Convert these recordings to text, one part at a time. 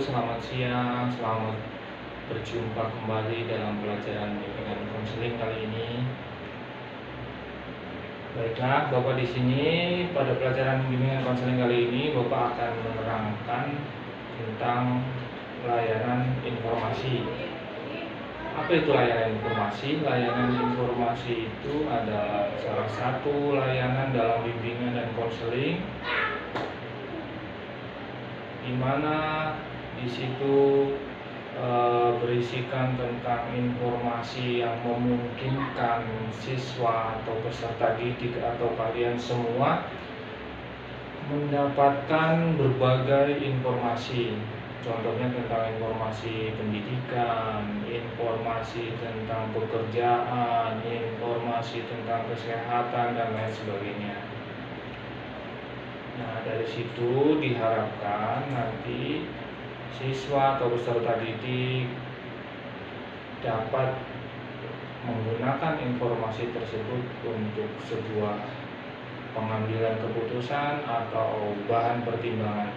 selamat siang, selamat berjumpa kembali dalam pelajaran bimbingan konseling kali ini. Baiklah, Bapak di sini pada pelajaran bimbingan konseling kali ini Bapak akan menerangkan tentang layanan informasi. Apa itu layanan informasi? Layanan informasi itu adalah salah satu layanan dalam bimbingan dan konseling di mana di situ berisikan tentang informasi yang memungkinkan siswa atau peserta didik atau kalian semua mendapatkan berbagai informasi. Contohnya tentang informasi pendidikan, informasi tentang pekerjaan, informasi tentang kesehatan, dan lain sebagainya. Nah, dari situ diharapkan nanti siswa atau peserta didik dapat menggunakan informasi tersebut untuk sebuah pengambilan keputusan atau bahan pertimbangan.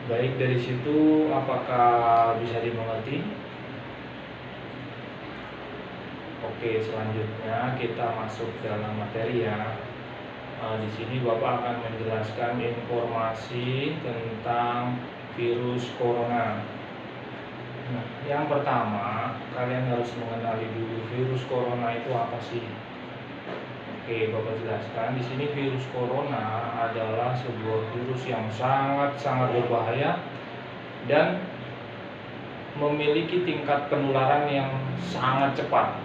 Baik, dari situ apakah bisa dimengerti? Oke, selanjutnya kita masuk dalam materi ya. Di sini Bapak akan menjelaskan informasi tentang virus corona. Nah, yang pertama, kalian harus mengenali dulu virus corona itu apa sih? Oke, Bapak jelaskan. Di sini virus corona adalah sebuah virus yang sangat berbahaya dan memiliki tingkat penularan yang sangat cepat.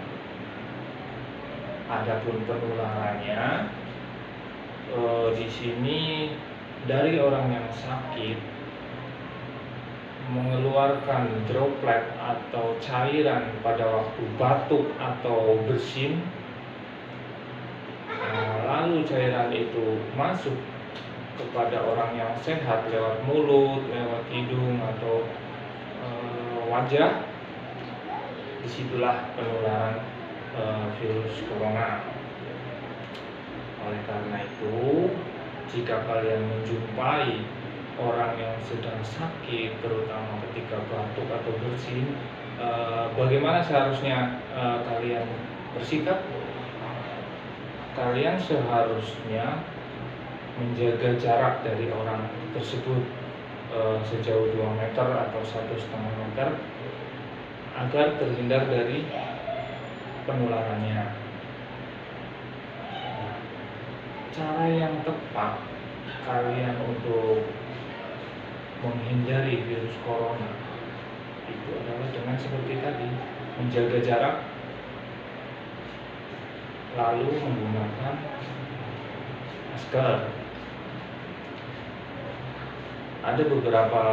Adapun penularannya di sini dari orang yang sakit mengeluarkan droplet atau cairan pada waktu batuk atau bersin, lalu cairan itu masuk kepada orang yang sehat lewat mulut, lewat hidung atau wajah. Disitulah penularan virus corona. Oleh karena itu, jika kalian menjumpai orang yang sedang sakit, terutama ketika batuk atau bersin, bagaimana seharusnya kalian bersikap? Kalian seharusnya menjaga jarak dari orang tersebut sejauh 2 meter atau 1,5 meter agar terhindar dari penularannya. Cara yang tepat kalian untuk menghindari virus corona itu adalah dengan seperti tadi, menjaga jarak, lalu menggunakan masker. Ada beberapa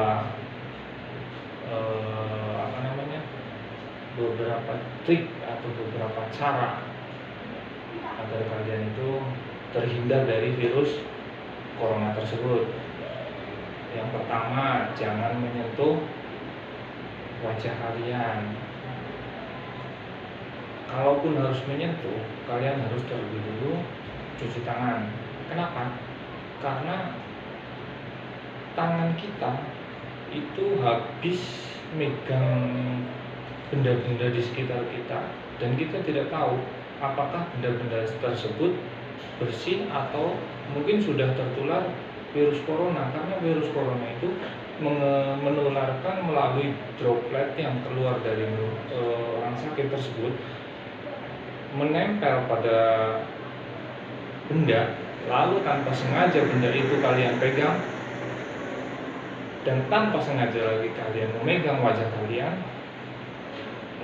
beberapa trik atau beberapa cara agar kalian itu terhindar dari virus corona tersebut. Yang pertama, jangan menyentuh wajah kalian. Kalaupun harus menyentuh, kalian harus terlebih dulu cuci tangan. Kenapa? Karena tangan kita itu habis megang benda-benda di sekitar kita dan kita tidak tahu apakah benda-benda tersebut bersin atau mungkin sudah tertular virus corona, karena virus corona itu menularkan melalui droplet yang keluar dari orang sakit tersebut, menempel pada benda, lalu tanpa sengaja benda itu kalian pegang dan tanpa sengaja lagi kalian memegang wajah kalian,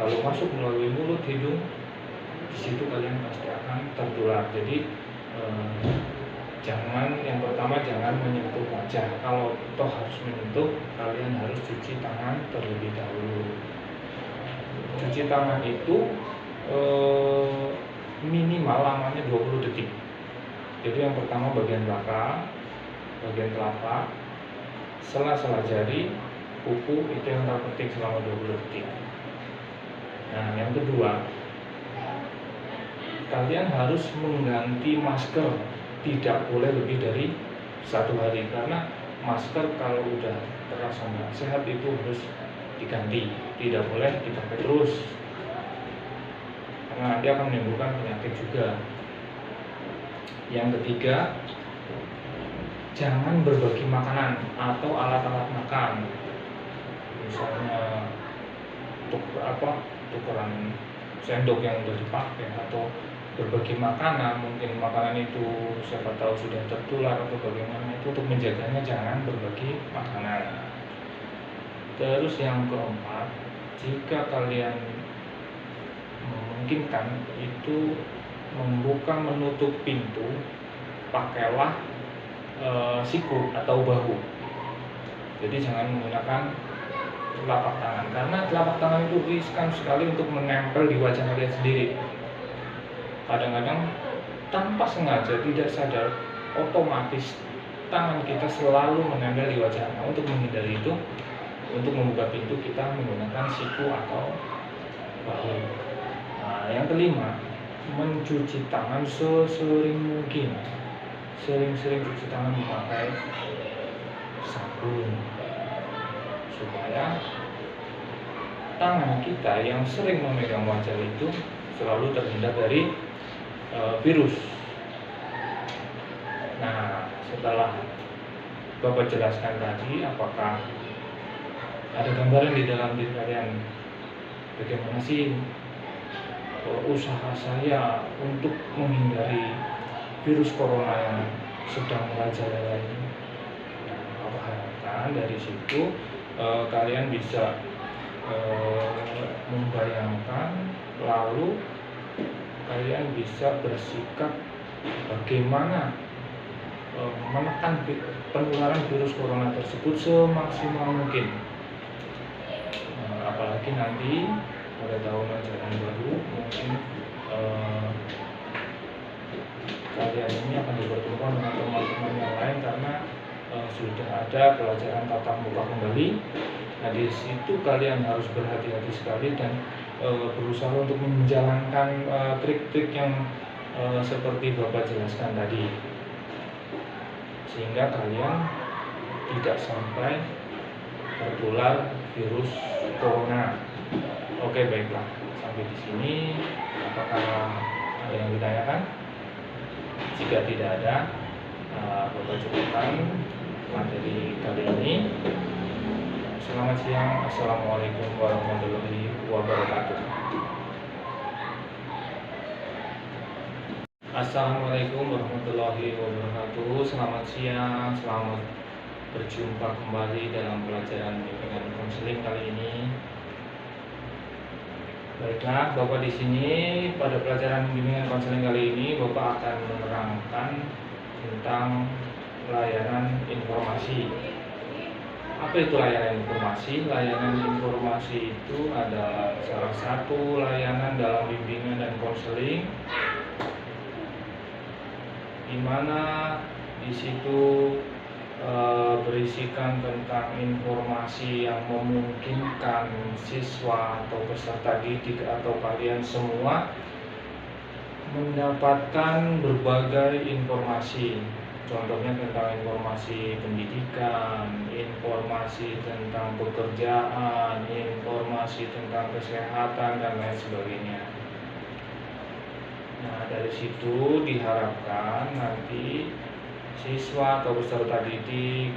lalu masuk melalui mulut, hidung, di situ kalian pasti akan tertular. Jadi yang pertama jangan menyentuh wajah. Kalau toh harus menyentuh, kalian harus cuci tangan terlebih dahulu. Cuci tangan itu minimal lamanya 20 detik. Jadi yang pertama bagian belakang, bagian telapak, sela-sela jari, kuku, itu yang terpenting selama 20 detik. Nah, yang kedua, kalian harus mengganti masker, tidak boleh lebih dari 1 hari, karena masker kalau udah terasa nggak sehat itu harus diganti, tidak boleh dipakai terus karena nanti akan menimbulkan penyakit juga. Yang ketiga, jangan berbagi makanan atau alat-alat makan, misalnya tukeran sendok yang udah dipakai atau berbagi makanan, mungkin makanan itu siapa tahu sudah tertular atau bagaimana, itu untuk menjaganya jangan berbagi makanan. Terus yang keempat, jika kalian memungkinkan itu membuka menutup pintu, pakailah siku atau bahu. Jadi jangan menggunakan telapak tangan, karena telapak tangan itu riskan sekali untuk menempel di wajah kalian sendiri. Kadang-kadang tanpa sengaja, tidak sadar, otomatis tangan kita selalu menempel di wajah. Nah, untuk menghindari itu, untuk membuka pintu kita menggunakan siku atau bahu. Nah, yang kelima, mencuci tangan sesering mungkin. Sering-sering cuci tangan memakai sabun, supaya tangan kita yang sering memegang wajah itu selalu terhindar dari virus. Nah, setelah Bapak jelaskan tadi, apakah ada gambaran di dalam diri kalian bagaimana sih usaha saya untuk menghindari virus corona yang sedang merajalela ini? Nah, Bapak harapkan dari situ kalian bisa membayangkan, lalu kalian bisa bersikap bagaimana menekan penularan virus corona tersebut semaksimal mungkin. Apalagi nanti pada tahun ajaran baru mungkin kalian ini akan dipertemukan dengan teman-teman yang lain karena sudah ada pelajaran tatap muka kembali. Nah, di situ kalian harus berhati-hati sekali dan berusaha untuk menjalankan trik-trik yang seperti Bapak jelaskan tadi, sehingga kalian tidak sampai tertular virus corona. Oke, baiklah, sampai di sini apakah ada yang ditanyakan? Jika tidak ada, Bapak cukupkan materi kali ini. Selamat siang, Assalamualaikum warahmatullahi wabarakatuh. Assalamualaikum warahmatullahi wabarakatuh. Selamat siang, selamat berjumpa kembali dalam pelajaran bimbingan konseling kali ini. Baiklah, Bapak di sini pada pelajaran bimbingan konseling kali ini Bapak akan menerangkan tentang layanan informasi. Apa itu layanan informasi? Layanan informasi itu adalah salah satu layanan dalam bimbingan dan konseling, di mana di situ berisikan tentang informasi yang memungkinkan siswa atau peserta didik atau kalian semua mendapatkan berbagai informasi. Contohnya tentang informasi pendidikan, informasi tentang pekerjaan, informasi tentang kesehatan, dan lain sebagainya. Nah, dari situ diharapkan nanti siswa atau peserta didik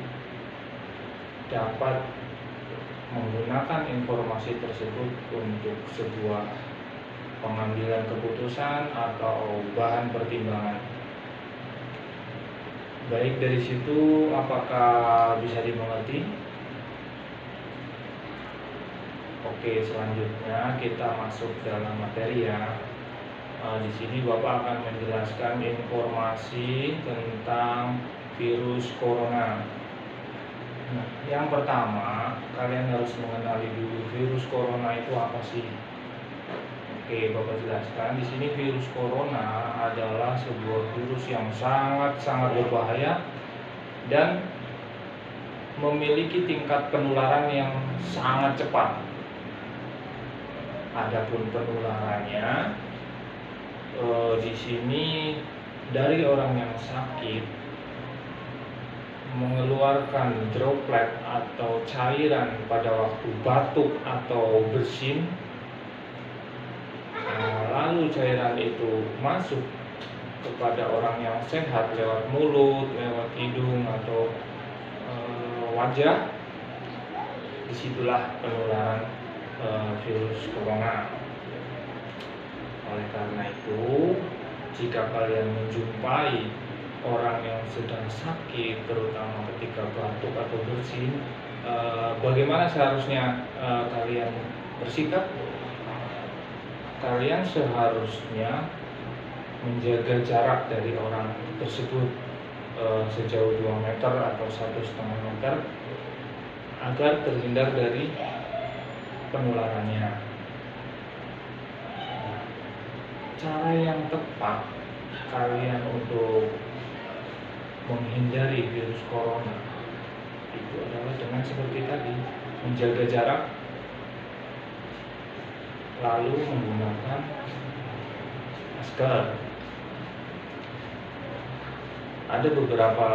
dapat menggunakan informasi tersebut untuk sebuah pengambilan keputusan atau bahan pertimbangan. Baik, dari situ apakah bisa dimengerti? Oke, selanjutnya kita masuk dalam materi ya. Di sini Bapak akan menjelaskan informasi tentang virus corona. Nah, yang pertama, kalian harus mengenali dulu virus corona itu apa sih? Oke, Bapak jelaskan. Di sini virus corona adalah sebuah virus yang sangat-sangat berbahaya dan memiliki tingkat penularan yang sangat cepat. Adapun penularannya di sini dari orang yang sakit mengeluarkan droplet atau cairan pada waktu batuk atau bersin, lalu cairan itu masuk kepada orang yang sehat lewat mulut, lewat hidung atau wajah, disitulah penularan virus corona. Oleh karena itu, jika kalian menjumpai orang yang sedang sakit, terutama ketika batuk atau bersin, bagaimana seharusnya kalian bersikap? Kalian seharusnya menjaga jarak dari orang tersebut sejauh 2 meter atau 1,5 meter agar terhindar dari penularannya. Cara yang tepat kalian untuk menghindari virus corona itu adalah dengan seperti tadi, menjaga jarak, lalu menggunakan masker. Ada beberapa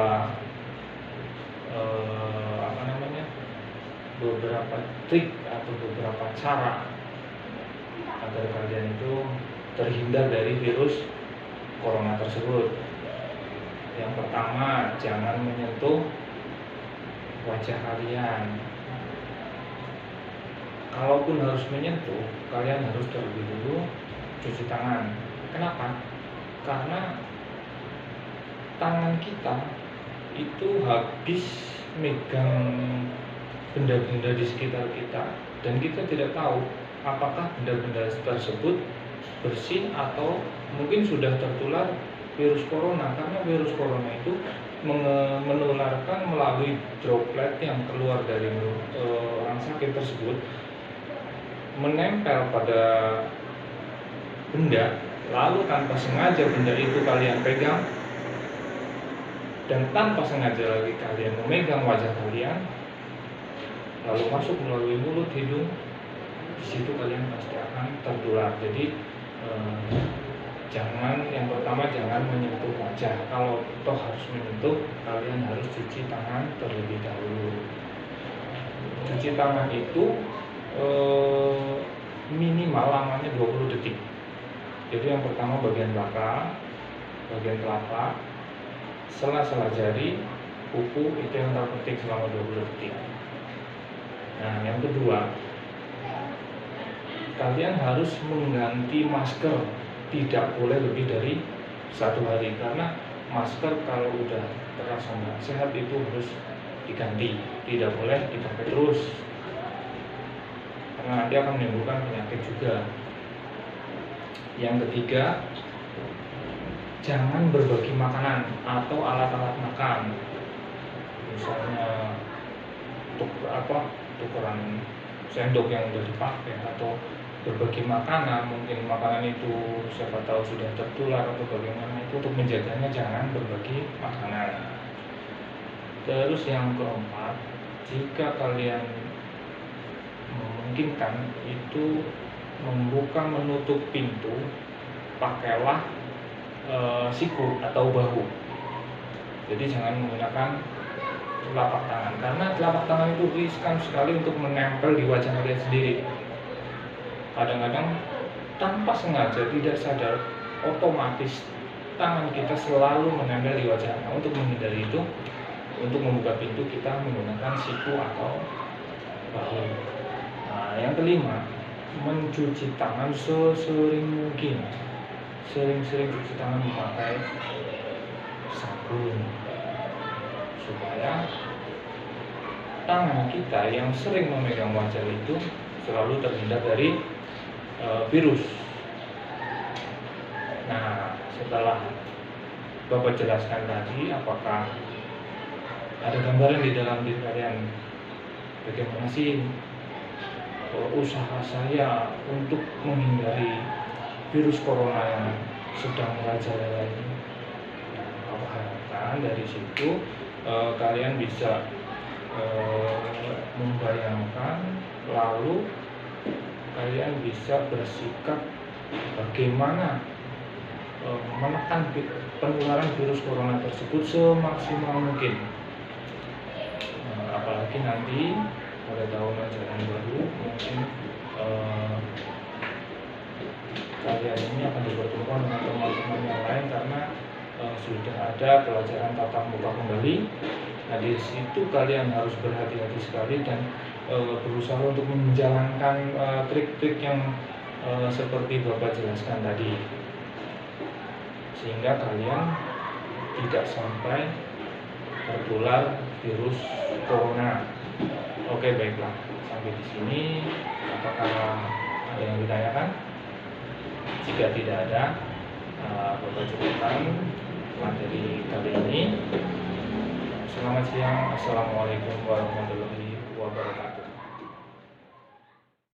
beberapa trik atau beberapa cara agar kalian itu terhindar dari virus corona tersebut. Yang pertama, jangan menyentuh wajah kalian. Kalaupun harus menyentuh, kalian harus terlebih dulu cuci tangan. Kenapa? Karena tangan kita itu habis megang benda-benda di sekitar kita, dan kita tidak tahu apakah benda-benda tersebut bersih atau mungkin sudah tertular virus corona, karena virus corona itu menularkan melalui droplet yang keluar dari orang sakit tersebut, menempel pada benda, lalu tanpa sengaja benda itu kalian pegang, dan tanpa sengaja lagi kalian memegang wajah kalian, lalu masuk melalui mulut, hidung, di situ kalian pasti akan tertular. Jadi yang pertama jangan menyentuh wajah. Kalau toh harus menyentuh, kalian harus cuci tangan terlebih dahulu. Cuci tangan itu minimal lamanya 20 detik. Jadi yang pertama bagian belakang, bagian telapak, sela-sela jari, kuku, itu yang terpenting selama 20 detik. Nah, yang kedua, kalian harus mengganti masker, tidak boleh lebih dari 1 hari, karena masker kalau udah terasa nggak sehat itu harus diganti, tidak boleh dipakai terus, karena nanti akan menimbulkan penyakit juga. Yang ketiga, jangan berbagi makanan atau alat-alat makan, misalnya tukeran sendok yang udah dipakai, atau berbagi makanan, mungkin makanan itu siapa tahu sudah tertular atau bagaimana, itu untuk menjaganya jangan berbagi makanan. Terus yang keempat, jika kalian memungkinkan itu membuka menutup pintu, pakailah siku atau bahu. Jadi jangan menggunakan telapak tangan, karena telapak tangan itu riskan sekali untuk menempel di wajah kalian sendiri. Kadang-kadang tanpa sengaja, tidak sadar, otomatis tangan kita selalu menempel di wajah. Nah, untuk menghindari itu, untuk membuka pintu kita menggunakan siku atau bahu. Nah, yang kelima, mencuci tangan sesering mungkin. Sering-sering cuci tangan memakai sabun, supaya tangan kita yang sering memegang wajah itu selalu terhindar dari virus. Nah, setelah Bapak jelaskan tadi, apakah ada gambaran di dalam diri kalian bagaimana sih usaha saya untuk menghindari virus corona yang sedang merajalela ini? Aku harapkan dari situ kalian bisa membayangkan, lalu kalian bisa bersikap bagaimana menekan penularan virus corona tersebut semaksimal mungkin. mungkin nanti pada tahun ajaran baru mungkin kalian ini akan dipertemukan dengan teman-teman yang lain karena sudah ada pelajaran tatap muka kembali. Nah, di situ kalian harus berhati-hati sekali dan berusaha untuk menjalankan trik-trik yang seperti Bapak jelaskan tadi, sehingga kalian tidak sampai tertular virus corona. Oke, baiklah, sampai di sini apakah ada yang ditanyakan? Jika tidak ada, Bapak cukupkan materi kali ini. Selamat siang, assalamualaikum warahmatullahi wabarakatuh.